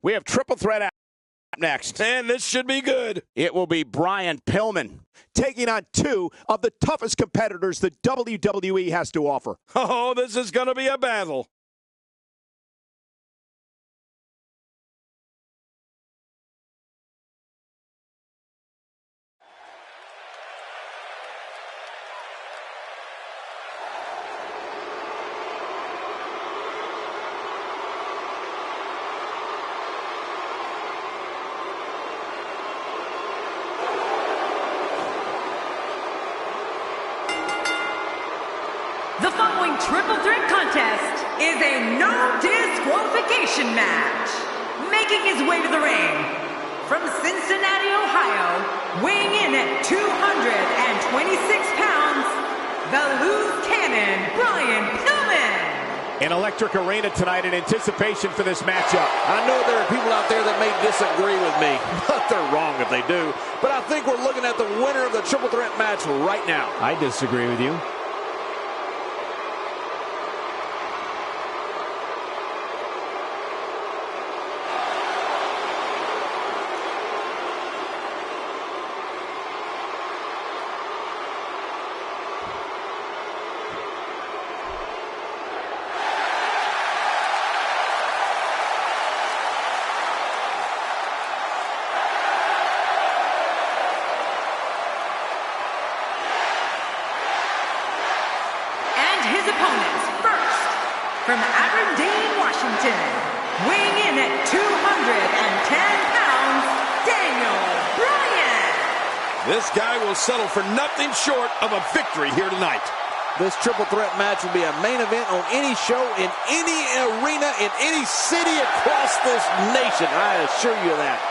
We have triple threat out next. And this should be good. It will be Brian Pillman taking on two of the toughest competitors the WWE has to offer. Oh, this is going to be a battle. The following triple threat contest is a no disqualification match. Making his way to the ring from Cincinnati, Ohio, weighing in at 226 pounds, the loose cannon, Brian Pillman. An electric arena tonight in anticipation for this matchup. I know there are people out there that may disagree with me, but they're wrong if they do. But I think we're looking at the winner of the triple threat match right now. I disagree with you. His opponents, first, from Aberdeen, Washington, weighing in at 210 pounds, Daniel Bryan. This guy will settle for nothing short of a victory here tonight. This triple threat match will be a main event on any show, in any arena, in any city across this nation. I assure you of that.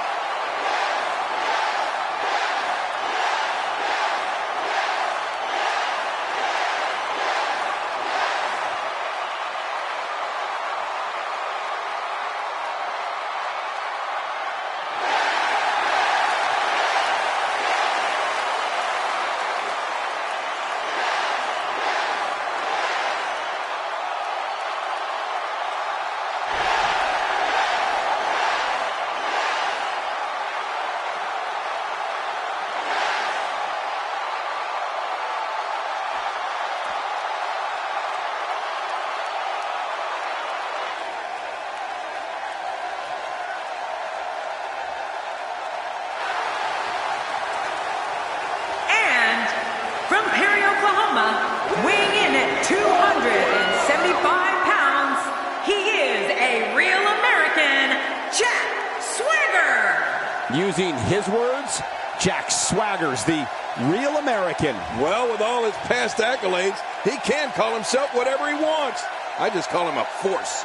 From Perry, Oklahoma, weighing in at 275 pounds, he is a real American, Jack Swagger. Using his words, Jack Swagger's the real American. Well, with all his past accolades, he can call himself whatever he wants. I just call him a force.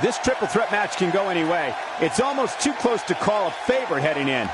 This triple threat match can go any way. It's almost too close to call a favorite heading in.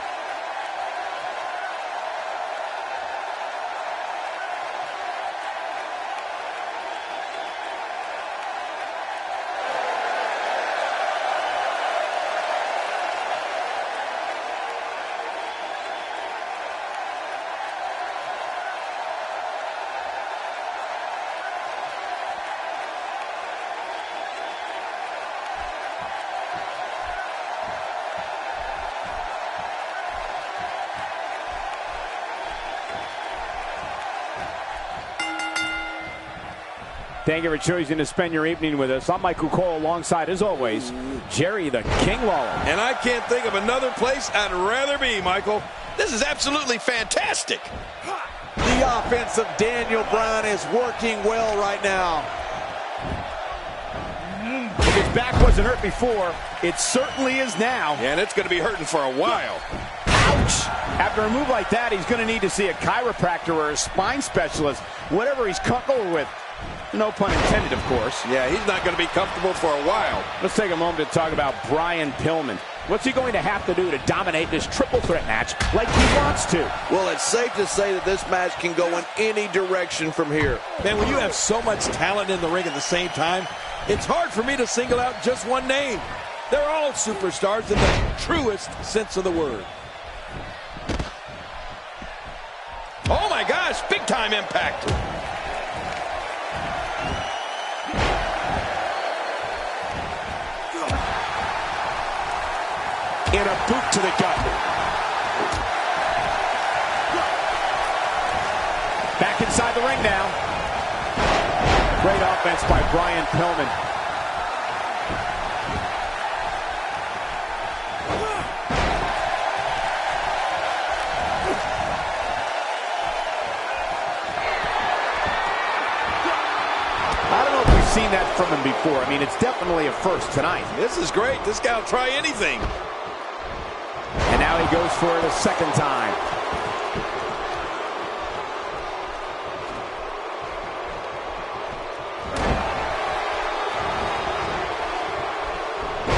Thank you for choosing to spend your evening with us. I'm Michael Cole, alongside, as always, Jerry the King Lawler. And I can't think of another place I'd rather be, Michael. This is absolutely fantastic. The offense of Daniel Bryan is working well right now. If his back wasn't hurt before, it certainly is now. Yeah, and it's going to be hurting for a while. Ouch! After a move like that, he's going to need to see a chiropractor or a spine specialist, whatever he's comfortable with. No pun intended, of course. Yeah, he's not going to be comfortable for a while. Let's take a moment to talk about Brian Pillman. What's he going to have to do to dominate this triple threat match like he wants to? Well, it's safe to say that this match can go in any direction from here. Man, when you have so much talent in the ring at the same time, it's hard for me to single out just one name. They're all superstars in the truest sense of the word. Oh my gosh, big time impact. in a boot to the gut. Back inside the ring now. Great offense by Brian Pillman. I don't know if we've seen that from him before. I mean, it's definitely a first tonight. This is great. This guy will try anything. And now he goes for it a second time.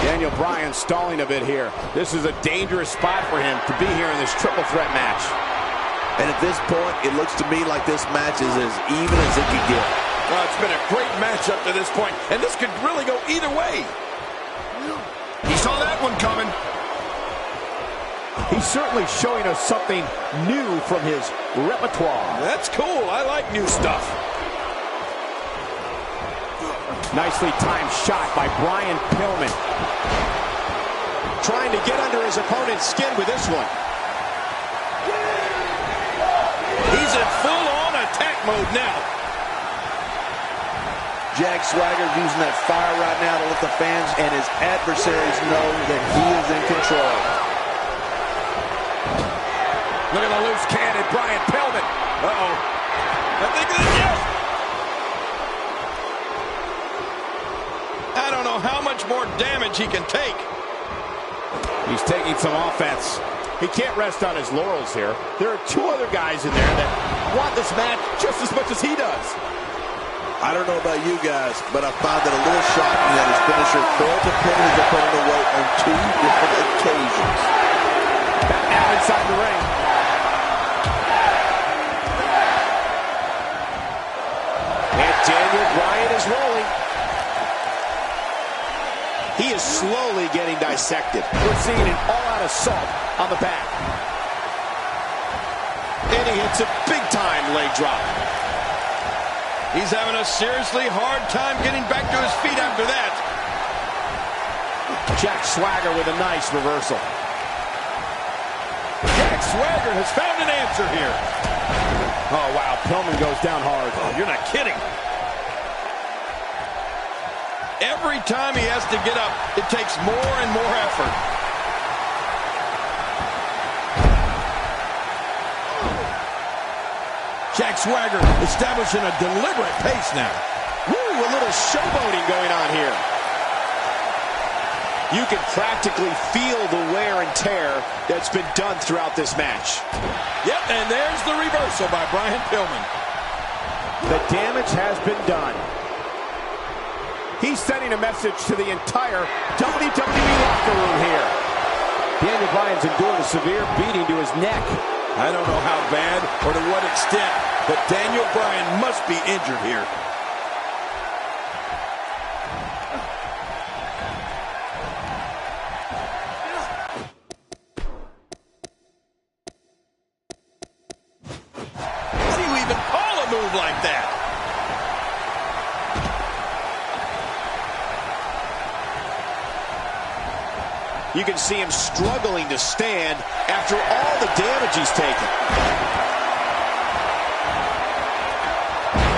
Daniel Bryan stalling a bit here. This is a dangerous spot for him to be here in this triple threat match. And at this point, it looks to me like this match is as even as it could get. Well, it's been a great match up to this point, and this could really go either way. He saw that one coming. He's certainly showing us something new from his repertoire. That's cool. I like new stuff. Nicely timed shot by Brian Pillman. Trying to get under his opponent's skin with this one. He's in full-on attack mode now. Jack Swagger using that fire right now to let the fans and his adversaries know that he is in control. Look at the loose cannon, Brian Pillman. Uh-oh. I think that's it. I don't know how much more damage he can take. He's taking some offense. He can't rest on his laurels here. There are two other guys in there that want this match just as much as he does. I don't know about you guys, but I find it a little shocking that his finisher failed to pin his opponent away on 2 different occasions. Back now inside the ring. And Daniel Bryan is rolling. He is slowly getting dissected. We're seeing an all-out assault on the back. And he hits a big-time leg drop. He's having a seriously hard time getting back to his feet after that. Jack Swagger with a nice reversal. Jack Swagger has found an answer here. Oh, wow. Pillman goes down hard. Oh, you're not kidding. Every time he has to get up, it takes more and more effort. Jack Swagger establishing a deliberate pace now. Woo, a little showboating going on here. You can practically feel the wear and tear that's been done throughout this match. Yep, and there's the reversal by Brian Pillman. The damage has been done. He's sending a message to the entire WWE locker room here. Daniel Bryan's endured a severe beating to his neck. I don't know how bad or to what extent, but Daniel Bryan must be injured here. How do you even call a move like that? You can see him struggling to stand after all the damage he's taken.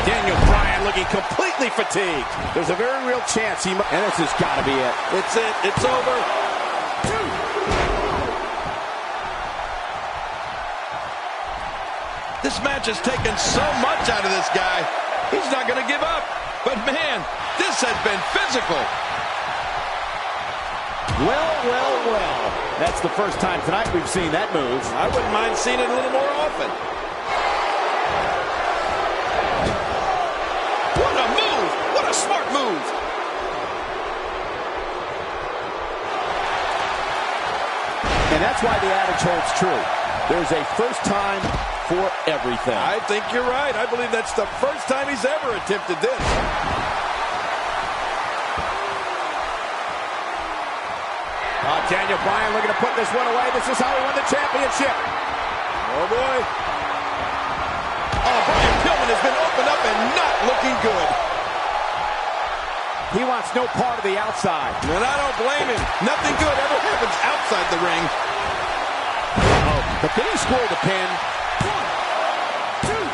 Daniel Bryan looking completely fatigued. There's a very real chance he might... And this has got to be it. It's it. It's over. This match has taken so much out of this guy. He's not going to give up. But, man, this has been physical. Well, well, well. That's the first time tonight we've seen that move. I wouldn't mind seeing it a little more often. What a move! What a smart move! And that's why the adage holds true. There's a first time for everything. I think you're right. I believe that's the first time he's ever attempted this. Daniel Bryan looking to put this one away. This is how he won the championship. Oh, boy. Oh, Brian Pillman has been opened up and not looking good. He wants no part of the outside. And I don't blame him. Nothing good ever happens outside the ring. But then he scored the pin. 1, 2.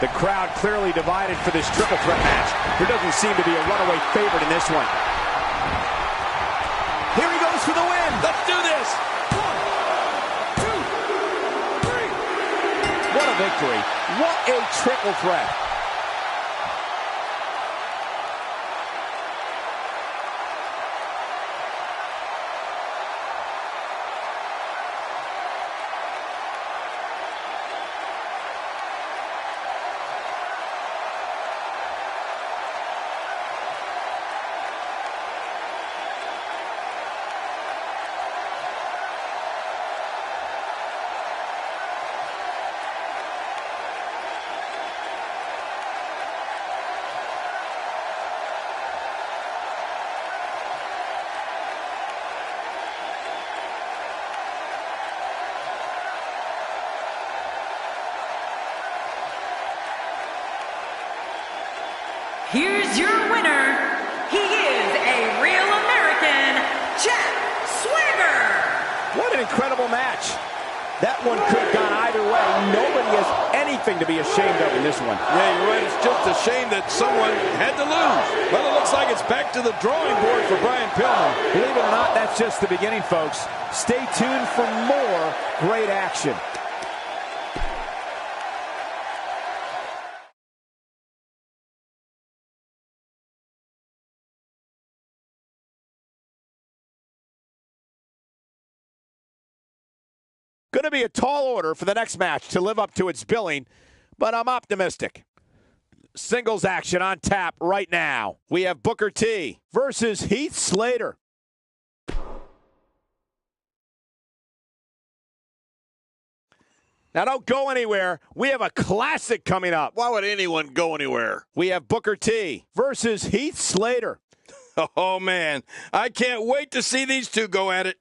The crowd clearly divided for this triple threat match. There doesn't seem to be a runaway favorite in this one. Here he goes for the win. Let's do this. 1, 2, 3. What a victory. What a triple threat. Here's your winner. He is a real American, Jack Swagger. What an incredible match. That one could have gone either way. Nobody has anything to be ashamed of in this one. Yeah, you're right. It's just a shame that someone had to lose. Well, it looks like it's back to the drawing board for Brian Pillman. Believe it or not, that's just the beginning, folks. Stay tuned for more great action. Going to be a tall order for the next match to live up to its billing, but I'm optimistic. Singles action on tap right now. We have Booker T versus Heath Slater. Now don't go anywhere. We have a classic coming up. Why would anyone go anywhere? We have Booker T versus Heath Slater. Oh, man. I can't wait to see these two go at it.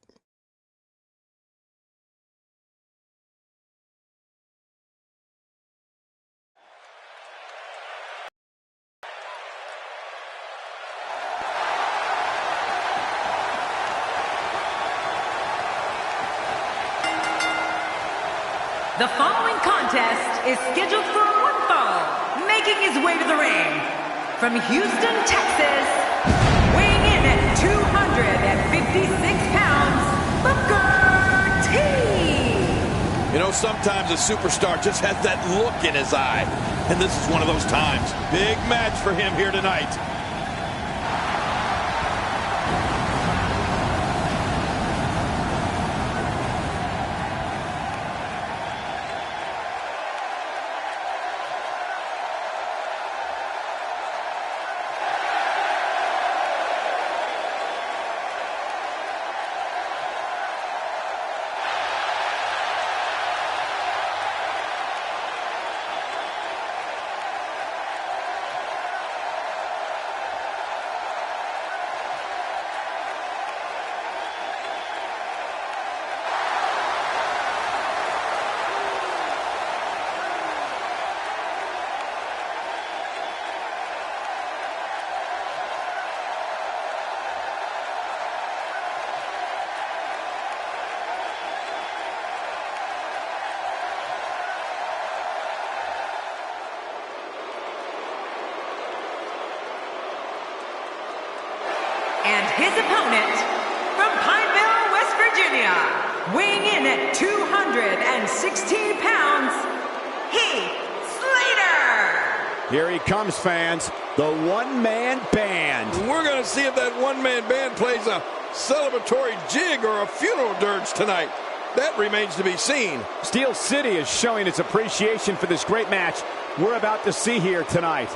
The following contest is scheduled for one fall, making his way to the ring. From Houston, Texas, weighing in at 256 pounds, Booker T. You know, sometimes a superstar just has that look in his eye. And this is one of those times. Big match for him here tonight. And his opponent, from Pineville, West Virginia, weighing in at 216 pounds, Heath Slater. Here he comes, fans. The one-man band. We're going to see if that one-man band plays a celebratory jig or a funeral dirge tonight. That remains to be seen. Steel City is showing its appreciation for this great match we're about to see here tonight.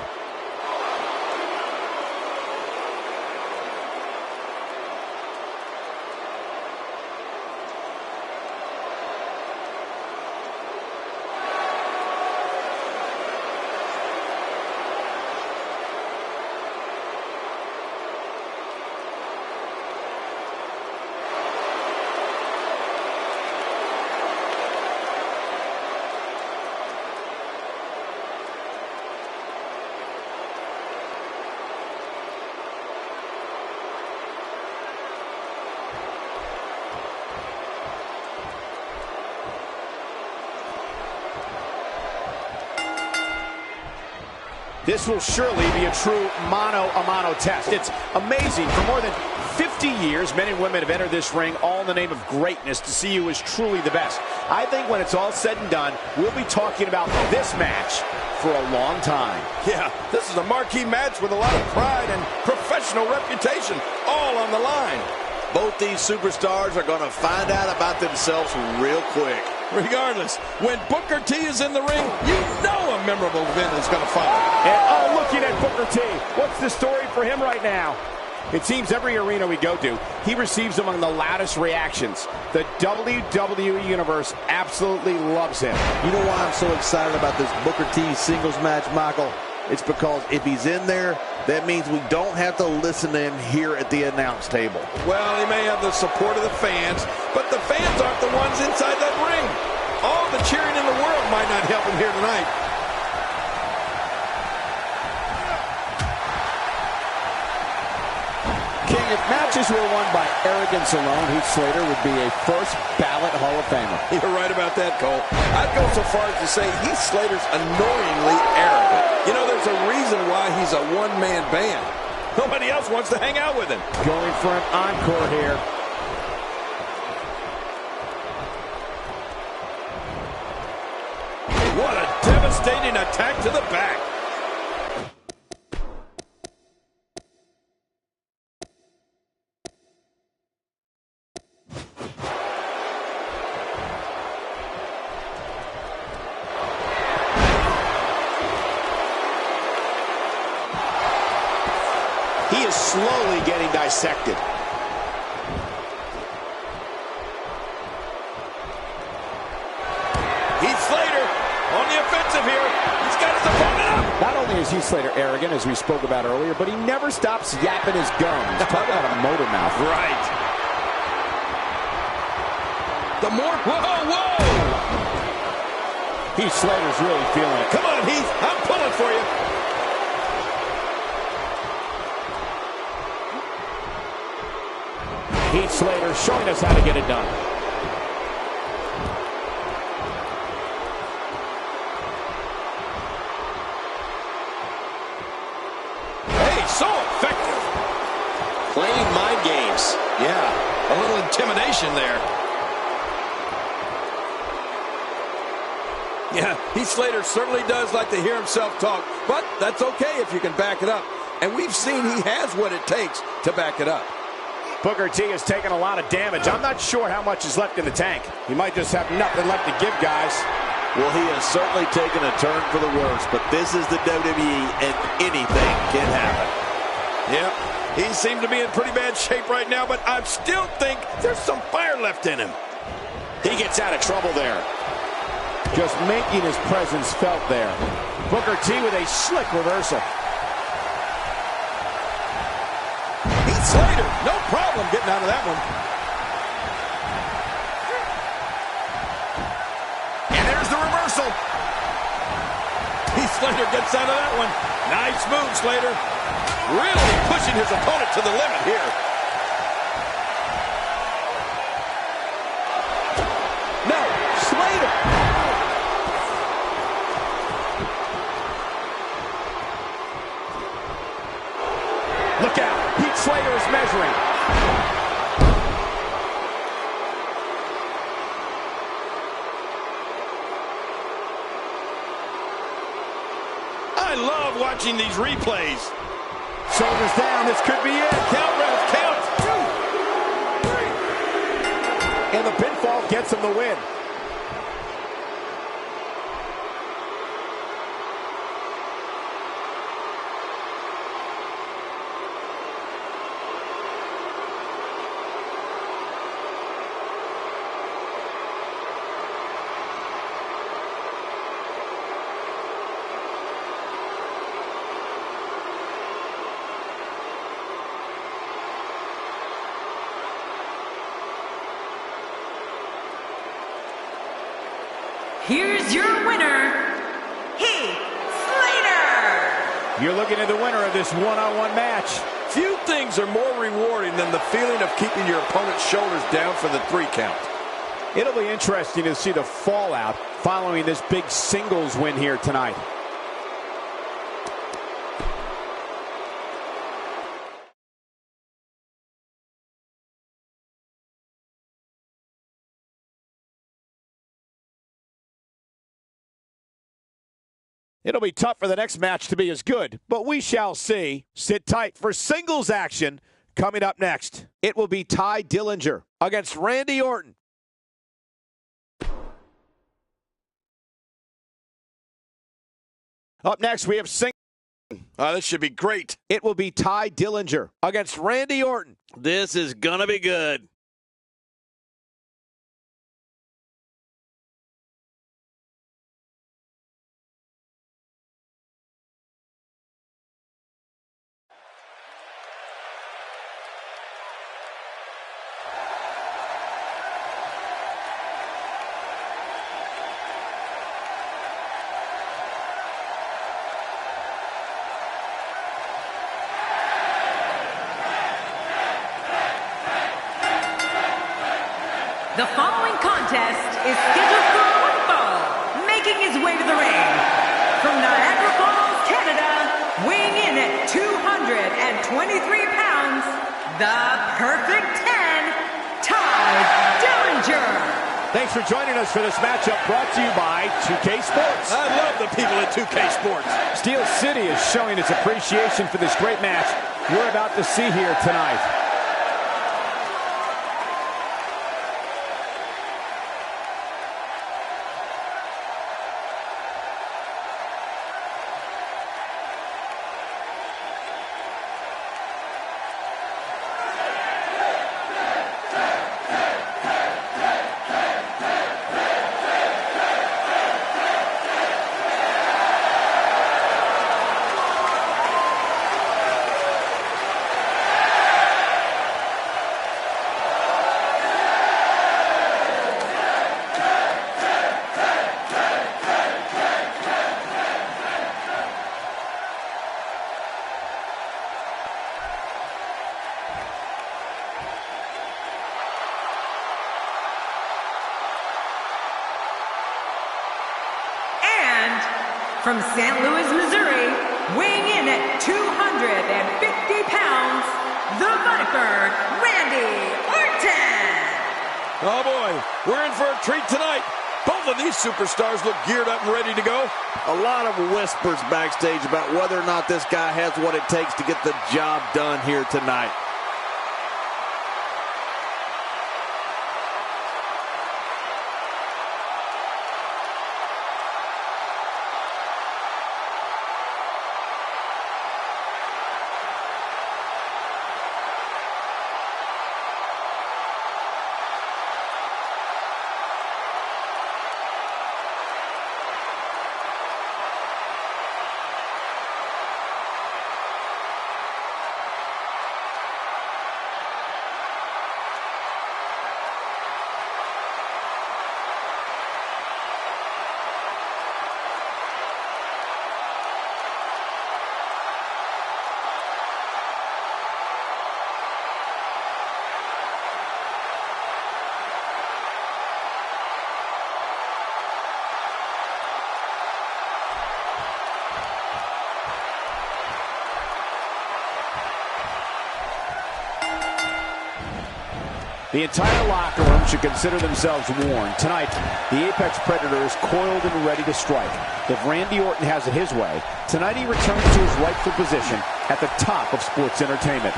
This will surely be a true mano-a-mano test. It's amazing. For more than 50 years, men and women have entered this ring all in the name of greatness to see who is truly the best. I think when it's all said and done, we'll be talking about this match for a long time. Yeah, this is a marquee match with a lot of pride and professional reputation all on the line. Both these superstars are going to find out about themselves real quick. Regardless, when Booker T is in the ring, you know a memorable event is going to follow. And looking at Booker T, what's the story for him right now? It seems every arena we go to, he receives among the loudest reactions. The WWE Universe absolutely loves him. You know why I'm so excited about this Booker T singles match, Michael? It's because if he's in there, that means we don't have to listen to him here at the announce table. Well, he may have the support of the fans, but the fans aren't the ones inside that ring. All the cheering in the world might not help him here tonight. King, if matches were won by arrogance alone, Heath Slater would be a first ballot Hall of Famer. You're right about that, Cole. I'd go so far as to say Heath Slater's annoyingly arrogant. You know, there's a reason why he's a one-man band. Nobody else wants to hang out with him. Going for an encore here. What a devastating attack to the back. He is slowly getting dissected. Heath Slater on the offensive here. He's got his opponent up. Not only is Heath Slater arrogant, as we spoke about earlier, but he never stops yapping his gums. Talk about a motor mouth. Right. The more... Whoa, whoa! Heath Slater's really feeling it. Come on, Heath. I'm pulling for you. Heath Slater showing us how to get it done. Hey, so effective. Playing mind games. Yeah, a little intimidation there. Yeah, Heath Slater certainly does like to hear himself talk, but that's okay if you can back it up. And we've seen he has what it takes to back it up. Booker T has taken a lot of damage. I'm not sure how much is left in the tank. He might just have nothing left to give, guys. Well, he has certainly taken a turn for the worse, but this is the WWE, and anything can happen. Yeah, he seemed to be in pretty bad shape right now, but I still think there's some fire left in him. He gets out of trouble there. Just making his presence felt there. Booker T with a slick reversal. Heath Slater, no problem getting out of that one. And there's the reversal. Heath Slater gets out of that one. Nice move, Slater. Really pushing his opponent to the limit here. No, Slater. Look out. Heath Slater is measuring. I love watching these replays. Shoulders down. This could be it. Count, ref, count. 2, 3. And the pinfall gets him the win. Here's your winner, Heath Slater. You're looking at the winner of this one-on-one match. Few things are more rewarding than the feeling of keeping your opponent's shoulders down for the 3 count. It'll be interesting to see the fallout following this big singles win here tonight. It'll be tough for the next match to be as good, but we shall see. Sit tight for singles action coming up next. It will be Ty Dillinger against Randy Orton. Up next, we have singles. This should be great. It will be Ty Dillinger against Randy Orton. This is going to be good. The following contest is scheduled for one fall, making his way to the ring. From Niagara Falls, Canada, weighing in at 223 pounds, the Perfect 10, Ty Dillinger. Thanks for joining us for this matchup brought to you by 2K Sports. I love the people at 2K Sports. Steel City is showing its appreciation for this great match we're about to see here tonight. From St. Louis, Missouri, weighing in at 250 pounds, the Viper, Randy Orton. Oh boy, we're in for a treat tonight. Both of these superstars look geared up and ready to go. A lot of whispers backstage about whether or not this guy has what it takes to get the job done here tonight. The entire locker room should consider themselves warned. Tonight, the Apex Predator is coiled and ready to strike. If Randy Orton has it his way, tonight he returns to his rightful position at the top of sports entertainment.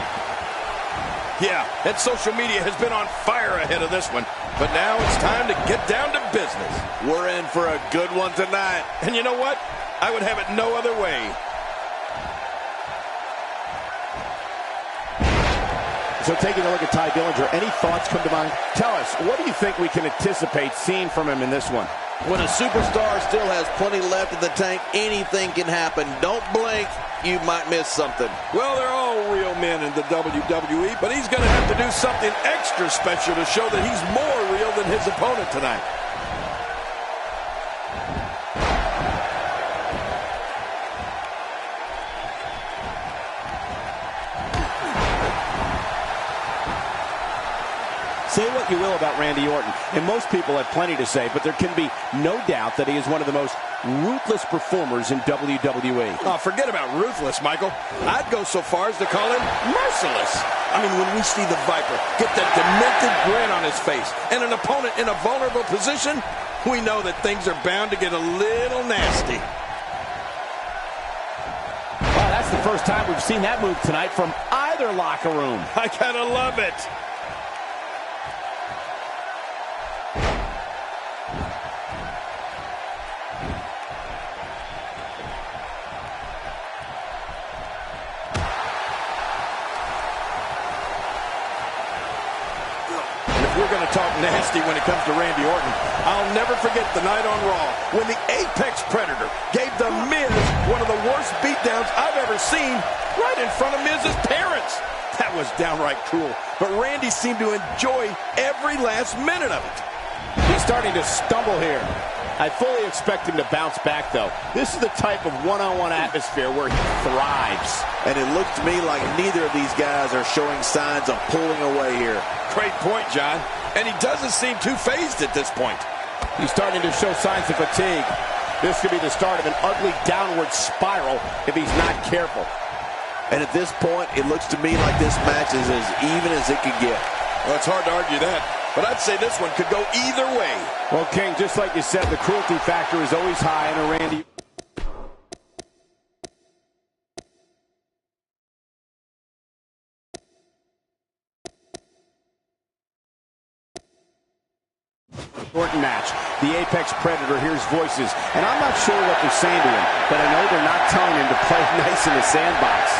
Yeah, and social media has been on fire ahead of this one. But now it's time to get down to business. We're in for a good one tonight. And you know what? I would have it no other way. So taking a look at Ty Dillinger, any thoughts come to mind? Tell us, what do you think we can anticipate seeing from him in this one? When a superstar still has plenty left in the tank, anything can happen. Don't blink, you might miss something. Well, they're all real men in the WWE, but he's going to have to do something extra special to show that he's more real than his opponent tonight. Say what you will about Randy Orton, and most people have plenty to say, but there can be no doubt that he is one of the most ruthless performers in WWE. Oh, forget about ruthless, Michael. I'd go so far as to call him merciless. I mean, when we see the Viper get that demented grin on his face and an opponent in a vulnerable position, we know that things are bound to get a little nasty. That's the first time we've seen that move tonight from either locker room. I gotta love it. We're going to talk nasty when it comes to Randy Orton. I'll never forget the night on Raw when the Apex Predator gave The Miz one of the worst beatdowns I've ever seen right in front of Miz's parents. That was downright cruel, but Randy seemed to enjoy every last minute of it. He's starting to stumble here. I fully expect him to bounce back, though. This is the type of one-on-one atmosphere where he thrives. And it looks to me like neither of these guys are showing signs of pulling away here. Great point, John. And he doesn't seem too phased at this point. He's starting to show signs of fatigue. This could be the start of an ugly downward spiral if he's not careful. And at this point, it looks to me like this match is as even as it could get. Well, it's hard to argue that, but I'd say this one could go either way. Well, King, just like you said, the cruelty factor is always high in a Randy. Orton match. The Apex Predator hears voices, and I'm not sure what they're saying to him, but I know they're not telling him to play nice in the sandbox.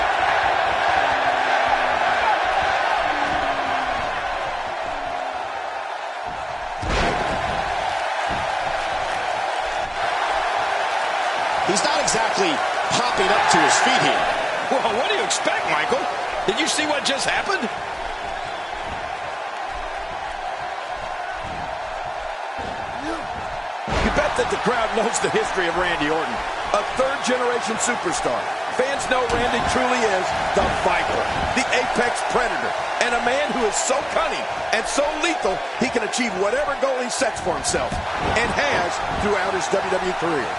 He's not exactly popping up to his feet here. Well, what do you expect, Michael? Did you see what just happened? You bet that the crowd knows the history of Randy Orton, a third-generation superstar. Fans know Randy truly is the Viper, the Apex Predator, and a man who is so cunning and so lethal he can achieve whatever goal he sets for himself, and has throughout his WWE career.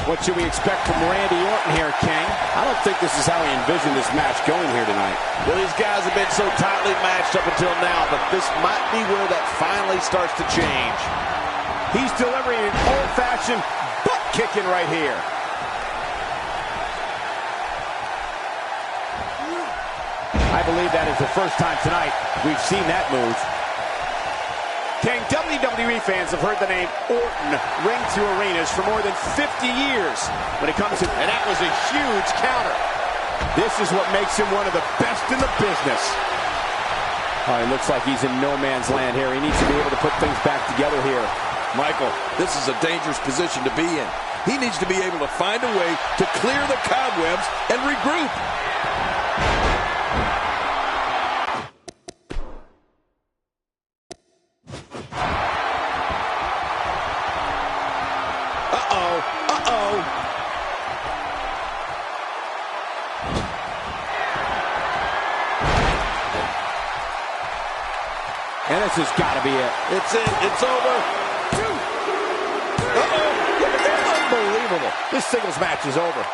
What should we expect from Randy Orton here, King? I don't think this is how he envisioned this match going here tonight. Well, these guys have been so tightly matched up until now, but this might be where that finally starts to change. He's delivering an old-fashioned butt-kicking right here. I believe that is the first time tonight we've seen that move. King, WWE fans have heard the name Orton ring through arenas for more than 50 years when it comes to, and that was a huge counter. This is what makes him one of the best in the business. Oh, it looks like he's in no man's land here. He needs to be able to put things back together here. Michael, this is a dangerous position to be in. He needs to be able to find a way to clear the cobwebs and regroup. And this has got to be it. It's it. It's over. Uh-oh. Look at that. Unbelievable. This singles match is over.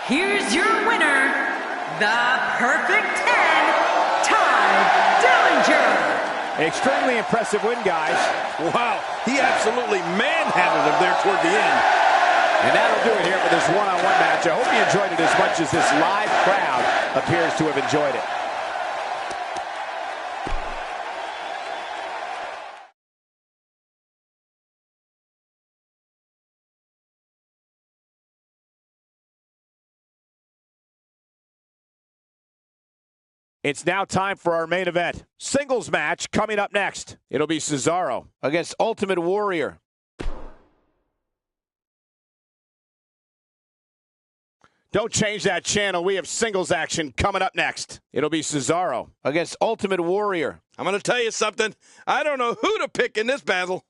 Here's your winner, the Perfect 10, Ty Dillinger. Extremely impressive win, guys. Wow, he absolutely manhandled him there toward the end. And that'll do it here for this one-on-one match. I hope you enjoyed it as much as this live crowd appears to have enjoyed it. It's now time for our main event. Singles match coming up next. It'll be Cesaro against Ultimate Warrior. Don't change that channel. We have singles action coming up next. It'll be Cesaro against Ultimate Warrior. I'm going to tell you something. I don't know who to pick in this battle.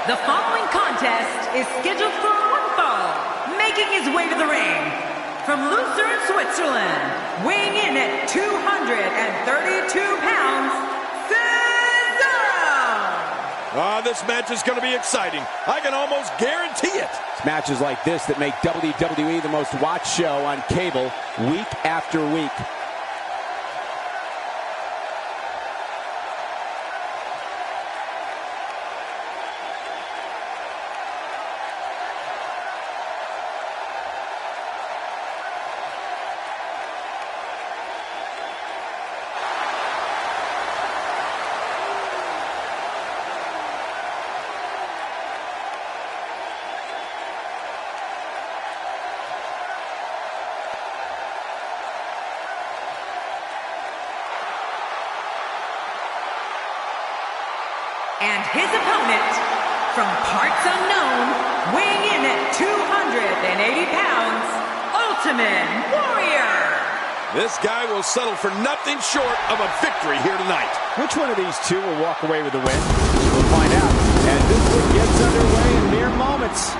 The following contest is scheduled for one fall. Making his way to the ring from Lucerne, Switzerland, weighing in at 232 pounds, Cesaro! This match is going to be exciting. I can almost guarantee it. It's matches like this that make WWE the most watched show on cable week after week. And his opponent, from parts unknown, weighing in at 280 pounds, Ultimate Warrior! This guy will settle for nothing short of a victory here tonight. Which one of these two will walk away with the win? We'll find out as this one gets underway in mere moments.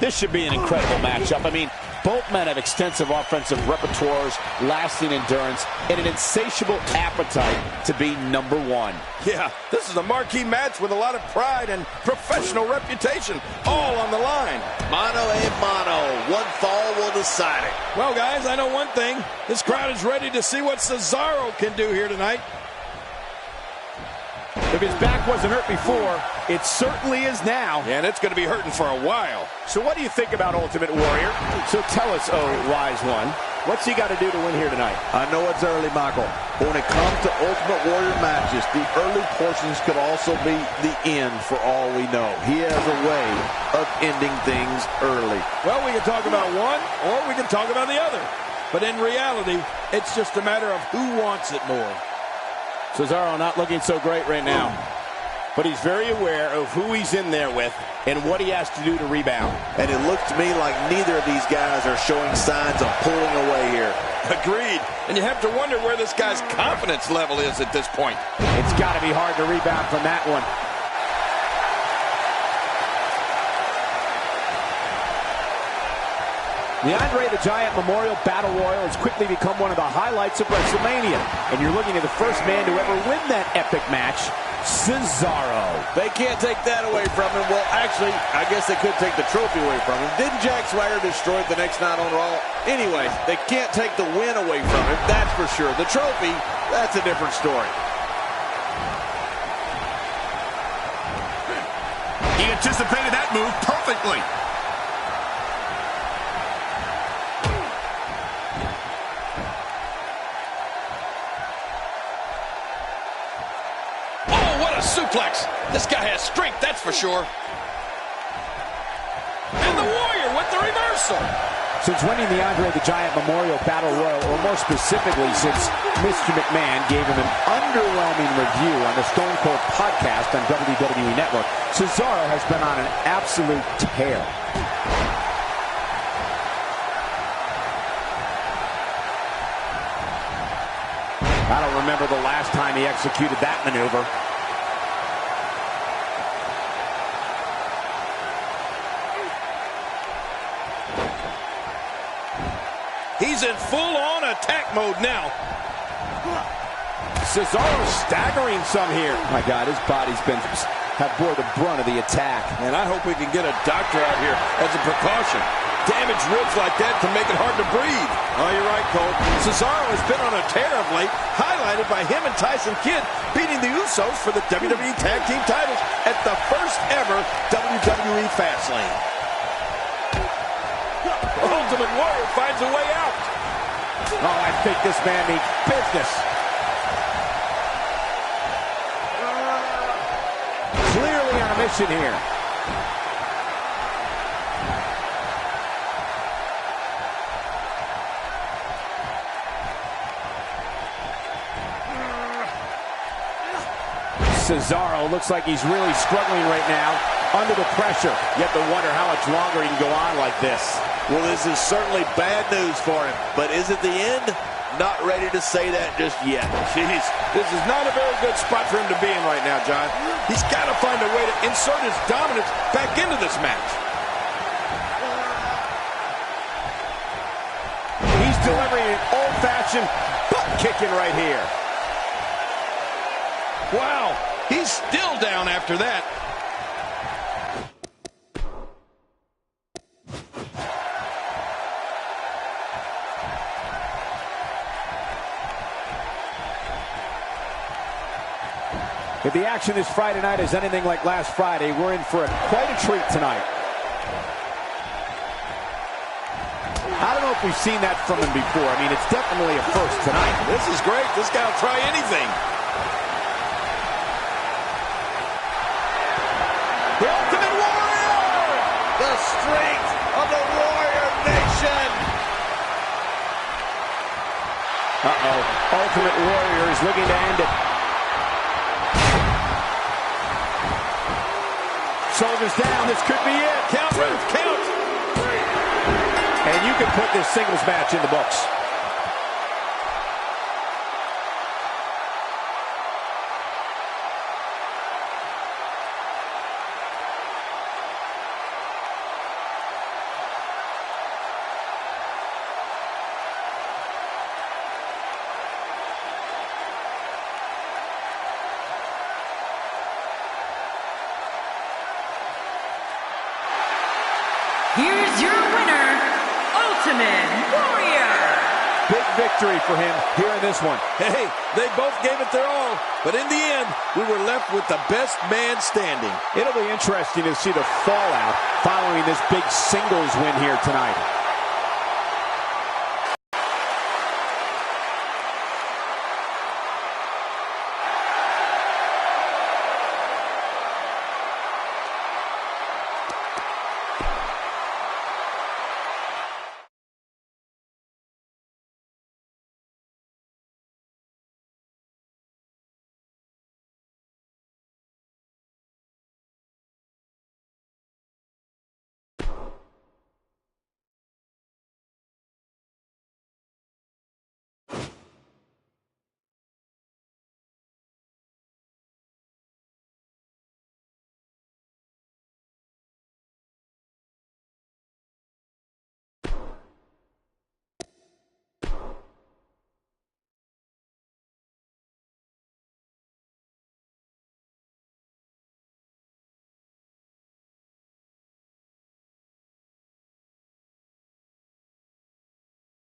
This should be an incredible matchup. I mean, both men have extensive offensive repertoires, lasting endurance, and an insatiable appetite to be number one. Yeah, this is a marquee match with a lot of pride and professional reputation, all on the line. Mano a mano. One fall will decide it. Well, guys, I know one thing. This crowd is ready to see what Cesaro can do here tonight. If his back wasn't hurt before, it certainly is now. Yeah, and it's going to be hurting for a while. So what do you think about Ultimate Warrior? So tell us, oh, wise one, what's he got to do to win here tonight? I know it's early, Michael, but when it comes to Ultimate Warrior matches, the early portions could also be the end for all we know. He has a way of ending things early. Well, we can talk about one, or we can talk about the other. But in reality, it's just a matter of who wants it more. Cesaro not looking so great right now, but he's very aware of who he's in there with and what he has to do to rebound. And it looks to me like neither of these guys are showing signs of pulling away here. Agreed. And you have to wonder where this guy's confidence level is at this point. It's got to be hard to rebound from that one. The Andre the Giant Memorial Battle Royal has quickly become one of the highlights of WrestleMania. And you're looking at the first man to ever win that epic match, Cesaro. They can't take that away from him. Well, actually, I guess they could take the trophy away from him. Didn't Jack Swagger destroy it the next night on Raw? Anyways, they can't take the win away from him, that's for sure. The trophy, that's a different story. He anticipated that move perfectly. Suplex. This guy has strength, that's for sure. And the Warrior with the reversal. Since winning the Andre the Giant Memorial Battle Royal, or more specifically since Mr. McMahon gave him an underwhelming review on the Stone Cold podcast on WWE Network, Cesaro has been on an absolute tear. I don't remember the last time he executed that maneuver. He's in full-on attack mode now. Cesaro staggering some here. My God, his body's bore the brunt of the attack. And I hope we can get a doctor out here as a precaution. Damaged ribs like that can make it hard to breathe. Oh, you're right, Cole. Cesaro has been on a tear of late, highlighted by him and Tyson Kidd beating the Usos for the WWE Tag Team titles at the first ever WWE Fastlane. Ultimate Warrior finds a way out. Oh, I think this man means business. Clearly on a mission here. Cesaro looks like he's really struggling right now under the pressure. You have to wonder how much longer he can go on like this. Well, this is certainly bad news for him, but is it the end? Not ready to say that just yet. Jeez, this is not a very good spot for him to be in right now, John. He's got to find a way to insert his dominance back into this match. He's delivering an old-fashioned butt kicking right here. Wow, he's still down after that. If the action this Friday night is anything like last Friday, we're in for quite a treat tonight. I don't know if we've seen that from him before. I mean, it's definitely a first tonight. This is great. This guy will try anything. The Ultimate Warrior! The strength of the Warrior Nation! Uh-oh. Ultimate Warrior is looking to end it. Shoulders down. This could be it. Count, Ruth, count. And you can put this singles match in the books. Here's your winner, Ultimate Warrior. Big victory for him here in this one. Hey, they both gave it their all, but in the end, we were left with the best man standing. It'll be interesting to see the fallout following this big singles win here tonight.